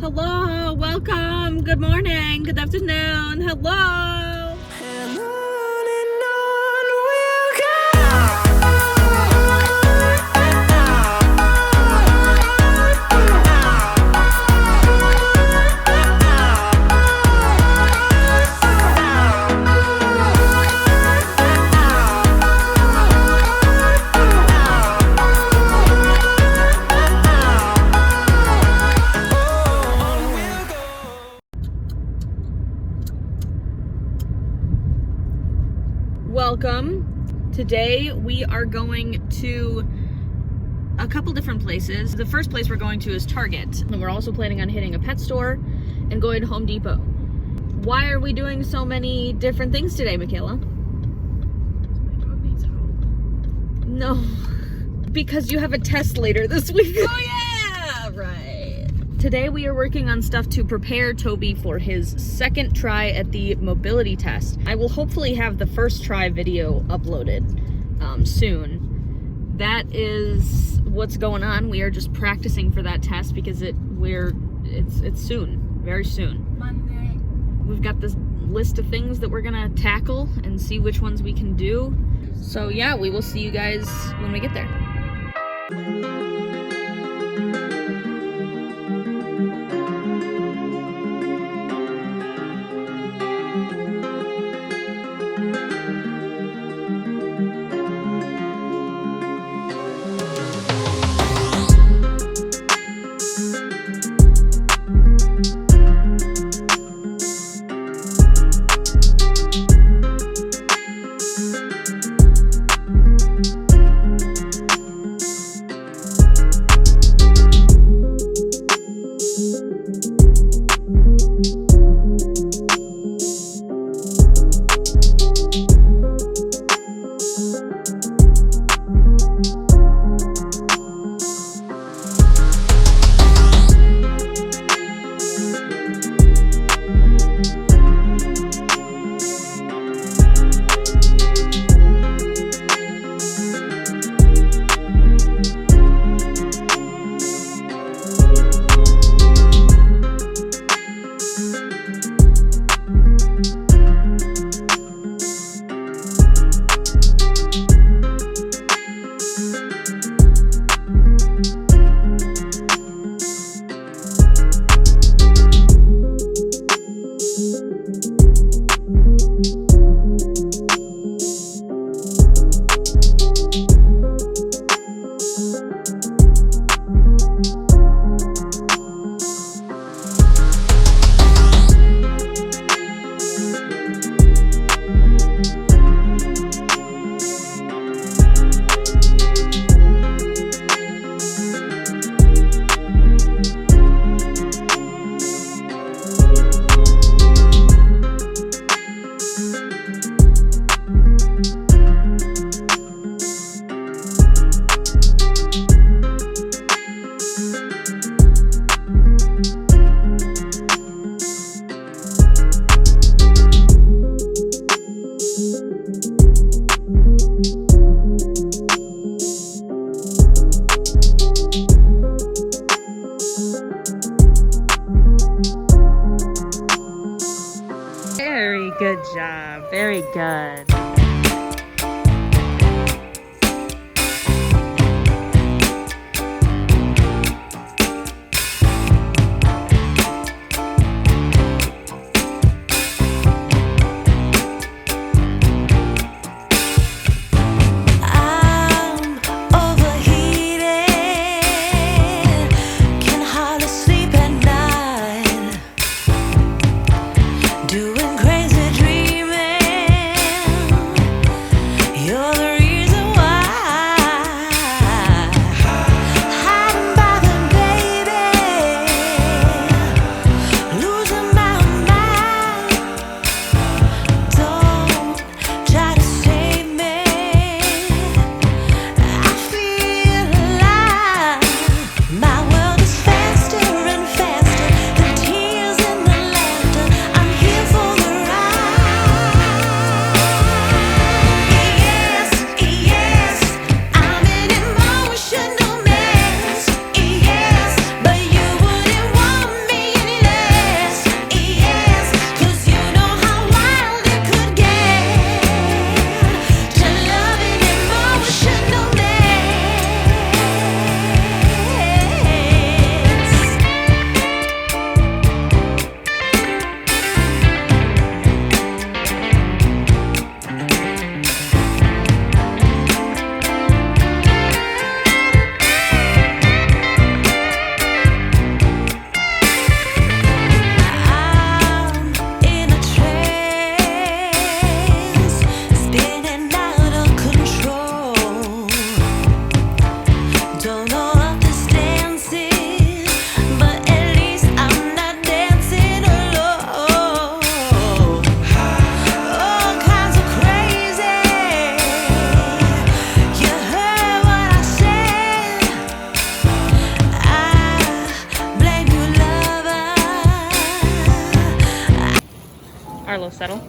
Hello, welcome, good morning, good afternoon, hello. Welcome. Today we are going to a couple different places. The first place we're going to is Target, and we're also planning on hitting a pet store and going to Home Depot. Why are we doing so many different things today, Michaela? My dog needs help. No, because you have a test later this week. Oh yeah, right. Today we are working on stuff to prepare Toby for his second try at the mobility test. I will hopefully have the first try video uploaded soon. That is what's going on. We are just practicing for that test because it's soon, very soon. Monday. We've got this list of things that we're gonna tackle and see which ones we can do. So yeah, we will see you guys when we get there. Very good job. Very good. Doing crazy dreaming. Arlo, settle.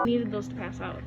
Needed those to pass out.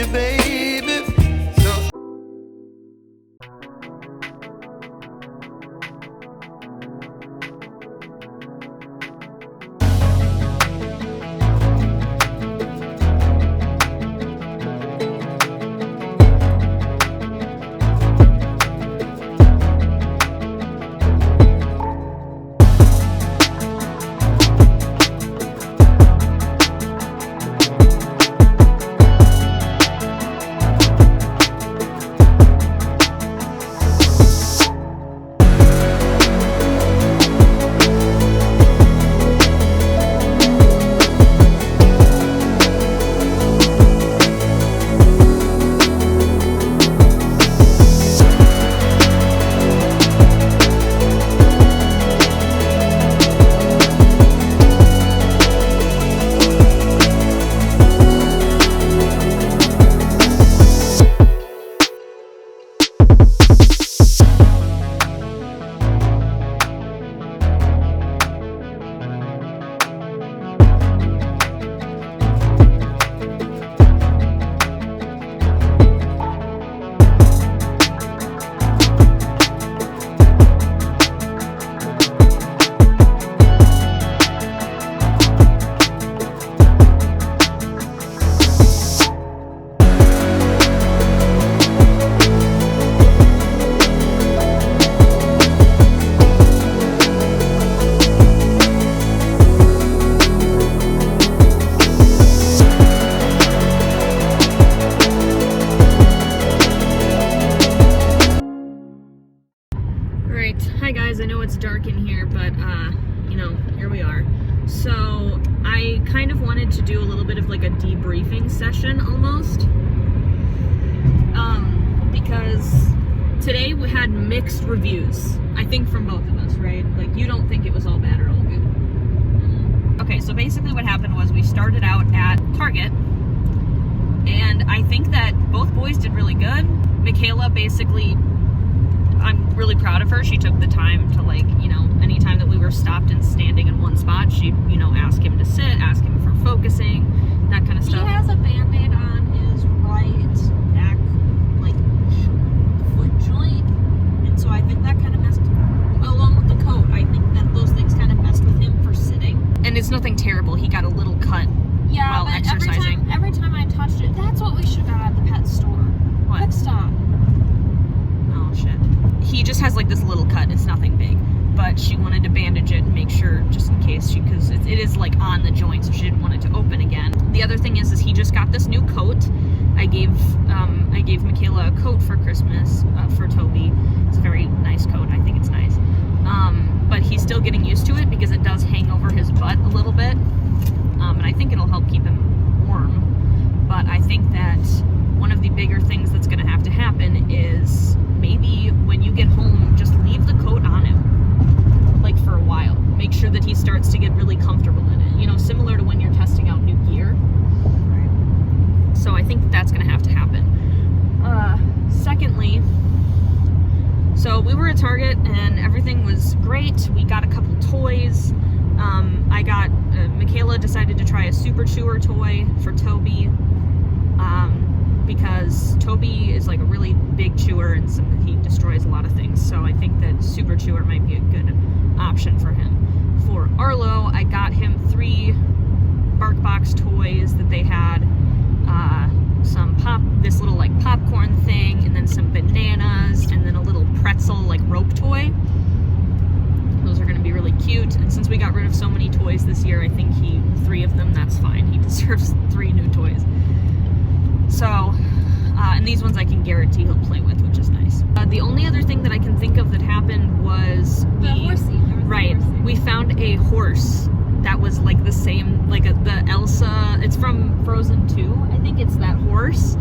you, baby. So Right. Hi guys, I know it's dark in here, but you know, here we are. So I kind of wanted to do a little bit of like a debriefing session almost. Because today we had mixed reviews, I think, from both of us, right? Like, you don't think it was all bad or all good. Okay, so basically what happened was we started out at Target, and I think that both boys did really good. Michaela basically, I'm really proud of her. She took the time to, like, you know, anytime that we were stopped and standing in one spot, she'd, you know, ask him to sit, ask him for focusing, that kind of stuff. He has a Band-Aid on his right back, like, foot joint, and so I think that kind of messed, along with the coat, I think that those things kind of messed with him for sitting. And it's nothing terrible. He got a little cut while but exercising. every time I touched it, that's what we should have got at the pet store. What? Quick Stop. Oh, shit. He just has like this little cut. It's nothing big. But she wanted to bandage it and make sure, just in case, because it is like on the joint, so she didn't want it to open again. The other thing is he just got this new coat. I gave Michaela a coat for Christmas for Toby. It's a very nice coat. I think it's nice. But he's still getting used to it because it does hang over his butt a little bit. And I think it'll help keep him warm. But I think that one of the bigger things that's going to have to happen is maybe when you get home, just leave the coat on him, like, for a while. Make sure that he starts to get really comfortable in it. You know, similar to when you're testing out new gear. Right. So I think that's going to have to happen. Secondly, so we were at Target and everything was great. We got a couple toys. Michaela decided to try a Super Chewer toy for Toby. Because Toby is like a really big chewer and he destroys a lot of things. So I think that Super Chewer might be a good option for him. For Arlo, I got him 3 BarkBox toys that they had. This little like popcorn thing, and then some bananas, and then a little pretzel like rope toy. Those are going to be really cute. And since we got rid of so many toys this year, I think 3 of them, that's fine. He deserves 3 new toys. So, and these ones I can guarantee he'll play with, which is nice. The only other thing that I can think of that happened was we found a horse that was like the same, like the Elsa, it's from Frozen 2, I think it's that horse,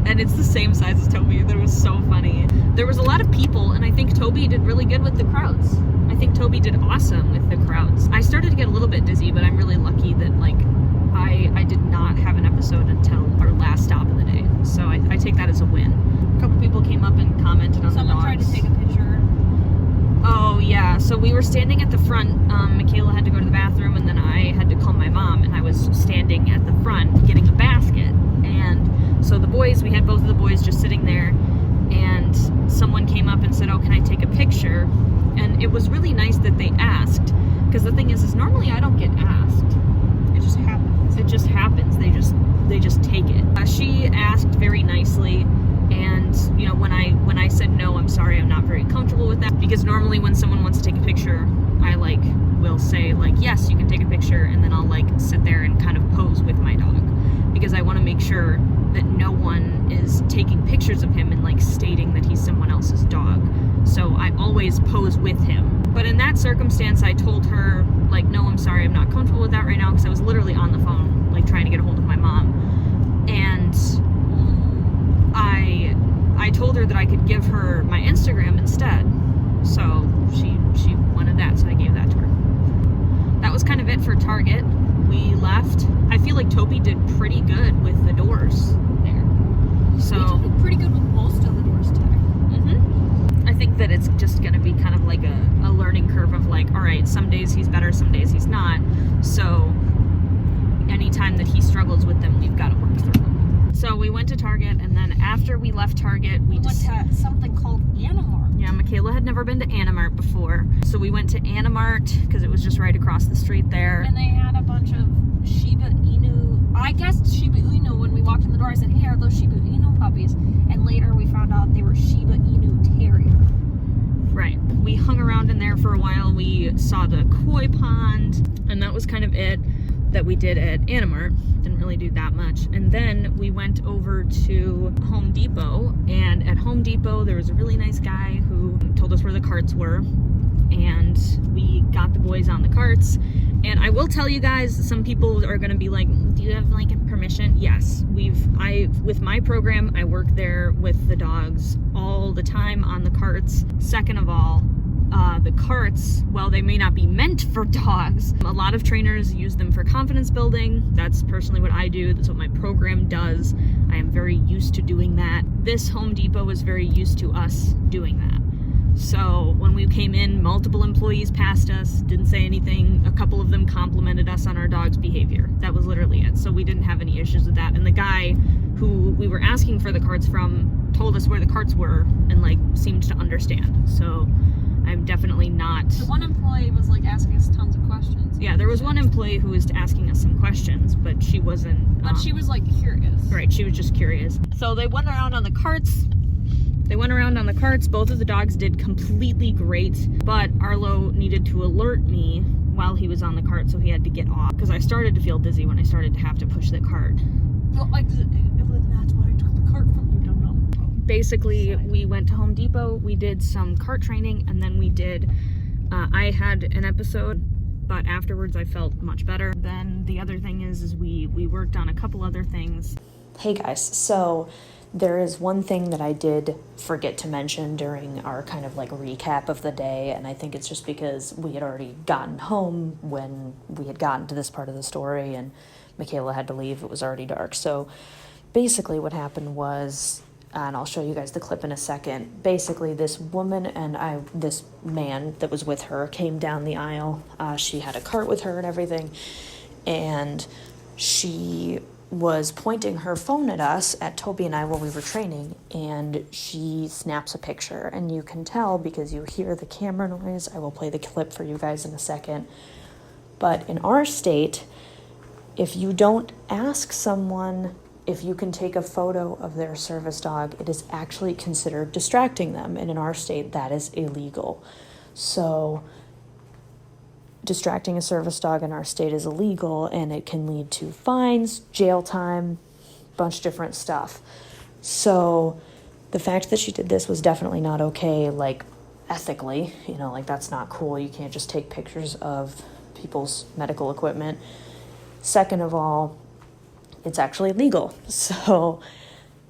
and it's the same size as Toby. That was so funny. There was a lot of people, and I think Toby did really good with the crowds. I think Toby did awesome with the crowds. I started to get a little bit dizzy, but I'm really lucky that, like, I did not have an episode until our last stop of the day. So I take that as a win. A couple people came up and commented on the dogs. Someone tried to take a picture. Oh, yeah. So we were standing at the front. Michaela had to go to the bathroom, and then I had to call my mom, and I was standing at the front getting a basket. And so the boys, we had both of the boys just sitting there, and someone came up and said, oh, can I take a picture? And it was really nice that they asked, because the thing is normally I don't get asked. It just happens. It just happens. They just take it. She asked very nicely, and you know, when I said no, I'm sorry, I'm not very comfortable with that, because normally when someone wants to take a picture, I will say yes, you can take a picture, and then I'll sit there and kind of pose with my dog, because I want to make sure that no one is taking pictures of him and stating that he's someone else's dog. So I always pose with him. But in that circumstance, I told her no, I'm sorry, I'm not comfortable with that right now, because I was literally on the phone trying to get a hold of my mom, and I told her that I could give her my Instagram instead. So she wanted that, so I gave that to her. That was kind of it for Target. We left. I feel like Toby did pretty good with the doors there. So we did pretty good with most of the doors today. I think that it's just going to be kind of a learning curve of all right, some days he's better, some days he's not. So anytime that he struggles with them, we've got to work through them. So we went to Target, and then after we left Target, we went to something called Animart. Yeah, Michaela had never been to Animart before. So we went to Animart because it was just right across the street there. And they had a bunch of Shiba Inu. I guessed Shiba Inu when we walked in the door. I said, hey, are those Shiba Inu puppies? And later we found out they were Shiba Inu Terrier. Right. We hung around in there for a while. We saw the koi pond, and that was kind of it that we did at Animart. Didn't really do that much. And then we went over to Home Depot, and at Home Depot there was a really nice guy who told us where the carts were, and we got the boys on the carts. And I will tell you guys, some people are going to be like, do you have permission? Yes. With my program, I work there with the dogs all the time on the carts. Second of all, the carts, while they may not be meant for dogs, a lot of trainers use them for confidence building. That's personally what I do. That's what my program does. I am very used to doing that. This Home Depot was very used to us doing that. So when we came in, multiple employees passed us, didn't say anything. A couple of them complimented us on our dog's behavior. That was literally it. So we didn't have any issues with that. And the guy who we were asking for the carts from told us where the carts were and seemed to understand. So I'm definitely not... The one employee was asking us tons of questions. Yeah, there was one employee who was asking us some questions, but she wasn't... But she was curious. Right, she was just curious. So they went around on the carts. Both of the dogs did completely great, but Arlo needed to alert me while he was on the cart, so he had to get off, because I started to feel dizzy when I started to have to push the cart. Well, that's why I took the cart from you, dum-dum. Basically, we went to Home Depot, we did some cart training, and then we did, I had an episode, but afterwards I felt much better. Then the other thing is we worked on a couple other things. Hey guys, so there is one thing that I did forget to mention during our kind of recap of the day, and I think it's just because we had already gotten home when we had gotten to this part of the story, and Michaela had to leave. It was already dark. So basically what happened was, and I'll show you guys the clip in a second, basically this woman and this man that was with her came down the aisle. She had a cart with her and everything, and she was pointing her phone at us, at Toby and I, while we were training, and she snaps a picture, and you can tell because you hear the camera noise. I will play the clip for you guys in a second. But in our state, if you don't ask someone if you can take a photo of their service dog, it is actually considered distracting them, and in our state, that is illegal. So distracting a service dog in our state is illegal, and it can lead to fines, jail time, bunch of different stuff. So the fact that she did this was definitely not okay, ethically, that's not cool. You can't just take pictures of people's medical equipment. Second of all, it's actually legal. So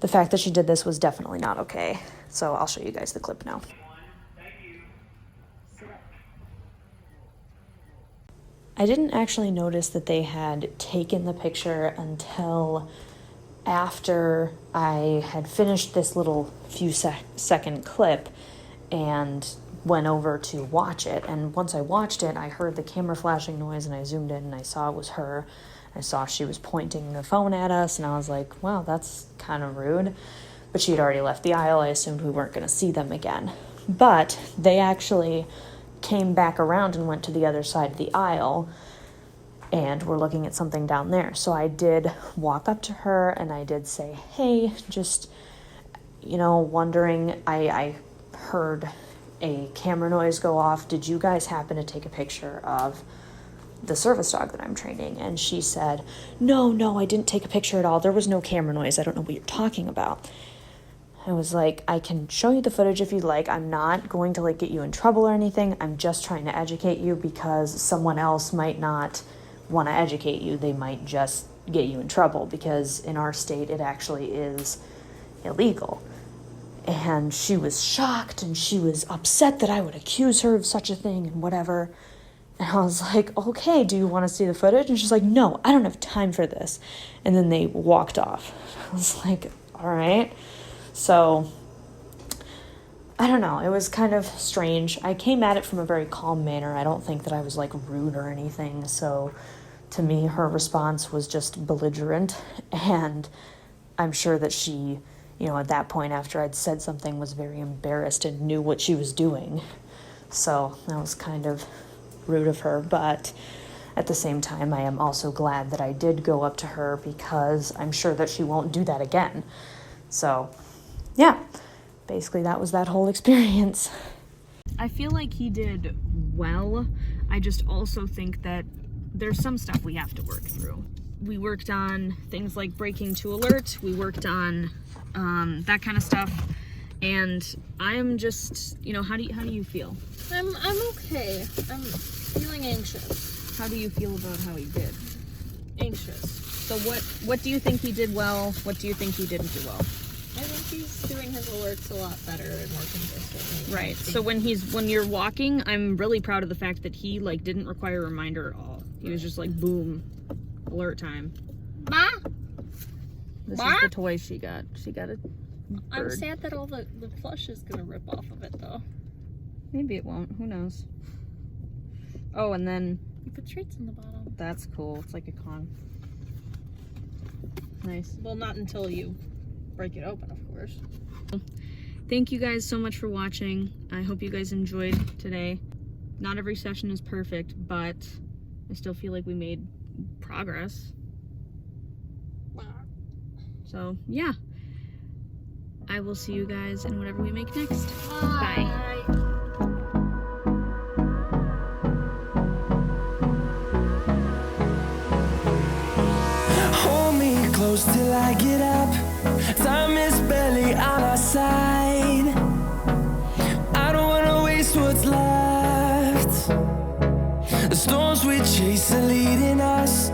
the fact that she did this was definitely not okay. So I'll show you guys the clip now. I didn't actually notice that they had taken the picture until after I had finished this little few second clip and went over to watch it. And once I watched it, I heard the camera flashing noise, and I zoomed in and I saw it was her. I saw she was pointing the phone at us, and I was like, wow, that's kind of rude. But she had already left the aisle. I assumed we weren't going to see them again. But they actually came back around and went to the other side of the aisle and were looking at something down there. So I did walk up to her and I did say, hey, just, wondering, I heard a camera noise go off. Did you guys happen to take a picture of the service dog that I'm training? And she said, no, I didn't take a picture at all. There was no camera noise. I don't know what you're talking about. I was like, I can show you the footage if you'd like. I'm not going to get you in trouble or anything. I'm just trying to educate you because someone else might not want to educate you. They might just get you in trouble because in our state it actually is illegal. And she was shocked and she was upset that I would accuse her of such a thing and whatever. And I was like, okay, do you want to see the footage? And she's like, no, I don't have time for this. And then they walked off. I was like, all right. So, I don't know. It was kind of strange. I came at it from a very calm manner. I don't think that I was rude or anything. So, to me, her response was just belligerent. And I'm sure that she, at that point after I'd said something was very embarrassed and knew what she was doing. So, that was kind of rude of her. But at the same time, I am also glad that I did go up to her because I'm sure that she won't do that again. So, yeah, basically that was that whole experience. I feel like he did well. I just also think that there's some stuff we have to work through. We worked on things like breaking to alert. We worked on that kind of stuff. And I'm just, how do you feel? I'm okay. I'm feeling anxious. How do you feel about how he did? Anxious. So what do you think he did well? What do you think he didn't do well? I think he's doing his alerts a lot better and more consistently. Right. So when you're walking, I'm really proud of the fact that he didn't require a reminder at all. He was just boom, alert time. Ma? This Ma? is the toy she got. She got a bird. I'm sad that all the plush is gonna rip off of it though. Maybe it won't. Who knows? Oh, and then You put treats in the bottom. that's cool. It's like a con. Nice. Well, not until you break it open, of course. Thank you guys so much for watching. I hope you guys enjoyed today. Not every session is perfect, but I still feel like we made progress. So, yeah. I will see you guys in whatever we make next. Bye. hold me close till I get up. Time is barely on our side. I don't wanna waste what's left. The storms we chase are leading us.